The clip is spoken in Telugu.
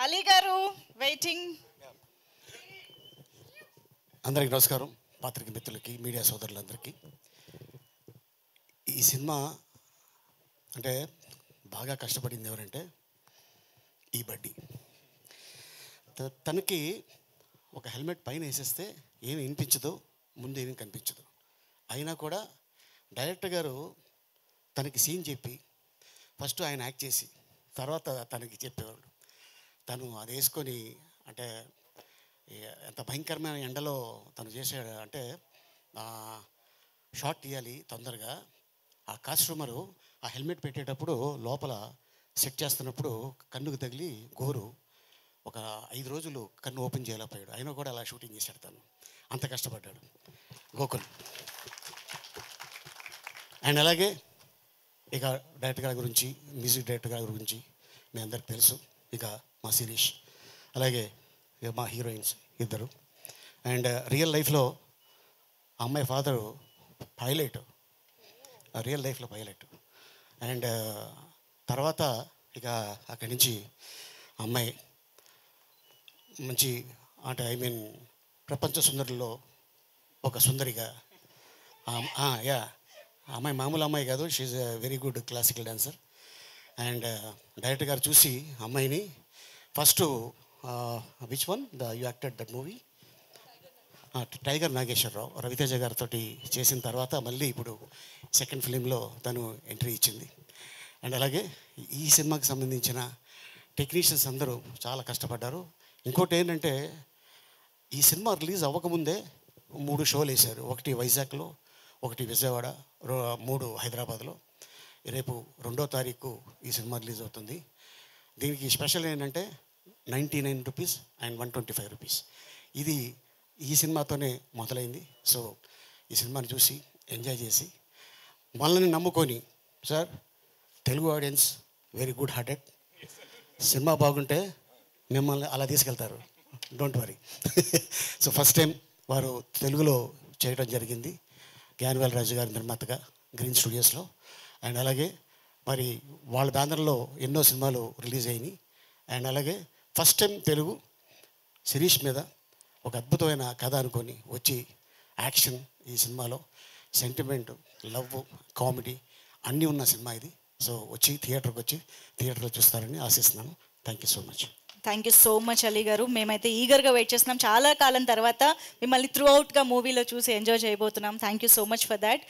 అలీ గారు వెయిటింగ్. అందరికీ నమస్కారం. పాత్రిక మిత్రులకి, మీడియా సోదరులందరికీ. ఈ సినిమా అంటే బాగా కష్టపడింది ఎవరంటే ఈ బడ్డీ. తనకి ఒక హెల్మెట్ పైన వేసేస్తే ఏమి వినిపించదు, ముందు ఏమీ కనిపించదు. అయినా కూడా డైరెక్టర్ గారు తనకి సీన్ చెప్పి ఫస్ట్ ఆయన యాక్ట్ చేసి తర్వాత తనకి చెప్పేవాళ్ళు. తను అది వేసుకొని అంటే ఎంత భయంకరమైన ఎండలో తను చేసాడు అంటే షాట్ తీయాలి తొందరగా. ఆ కాస్ట్యూమరు ఆ హెల్మెట్ పెట్టేటప్పుడు లోపల సెట్ చేస్తున్నప్పుడు కన్నుకు తగిలి గోరు ఒక 5 రోజులు కన్ను ఓపెన్ చేయలేకపోయాడు. అయినా కూడా అలా షూటింగ్ చేశాడు. తను అంత కష్టపడ్డాడు గోకుల్. అండ్ అలాగే ఇక డైరెక్టర్ గారి గురించి, మ్యూజిక్ డైరెక్టర్ గారి గురించి మీ అందరికి తెలుసు. ఇక మా శిరీష్, అలాగే ఇక మా హీరోయిన్స్ ఇద్దరు. అండ్ రియల్ లైఫ్లో అమ్మాయి ఫాదరు పైలట్, రియల్ లైఫ్లో పైలట్. అండ్ తర్వాత ఇక అక్కడి నుంచి అమ్మాయి మంచి అంటే ప్రపంచ సుందరుల్లో ఒక సుందరిగా. యా, అమ్మాయి మామూలు అమ్మాయి కాదు, she a very good classical dancer. And director గారు చూసి అమ్మాయిని first which one you acted that movie, Tiger Nageswara Rao, Ravi Teja గారితో చేసిన తర్వాత మళ్ళీ ఇప్పుడు సెకండ్ ఫిలింలో తను ఎంట్రీ ఇచ్చింది. అండ్ అలాగే ఈ సినిమాకి సంబంధించిన టెక్నీషియన్స్ అందరూ చాలా కష్టపడ్డారు. ఇంకోటి ఏంటంటే ఈ సినిమా రిలీజ్ అవ్వకముందే 3 షోలు వేశారు. ఒకటి వైజాగ్లో, ఒకటి విజయవాడ, 3 హైదరాబాద్లో. రేపు 2వ తారీఖు ఈ సినిమా రిలీజ్ అవుతుంది. దీనికి స్పెషల్ ఏంటంటే 99 రూపీస్ అండ్ 125 రూపీస్. ఇది ఈ సినిమాతోనే మొదలైంది. సో ఈ సినిమాని చూసి ఎంజాయ్ చేసి మనల్ని నమ్ముకొని, sir Telugu audience very good hearted, cinema బాగుంటే మిమ్మల్ని అలా తీసుకెళ్తారు, don't worry. So first time వారు తెలుగులో చేయడం జరిగింది, జ్ఞానవేల్ రాజు గారి నిర్మాతగా గ్రీన్ స్టూడియోస్లో. అండ్ అలాగే మరి వాళ్ళ బ్యానర్లో ఎన్నో సినిమాలు రిలీజ్ అయినాయి. అండ్ అలాగే ఫస్ట్ టైం తెలుగు శిరీష్ మీద ఒక అద్భుతమైన కథ అనుకొని వచ్చి యాక్షన్, ఈ సినిమాలో సెంటిమెంట్, లవ్, కామెడీ అన్నీ ఉన్న సినిమా ఇది. సో వచ్చి థియేటర్లో చూస్తారని ఆశిస్తున్నాను. Thank you so much. Thank you so much Ali గారు. మేమైతే ఈగర్గా వెయిట్ చేస్తున్నాం. చాలా కాలం తర్వాత మిమ్మల్ని త్రూ అవుట్గా మూవీలో చూసి ఎంజాయ్ చేయబోతున్నాం. Thank you so much for that.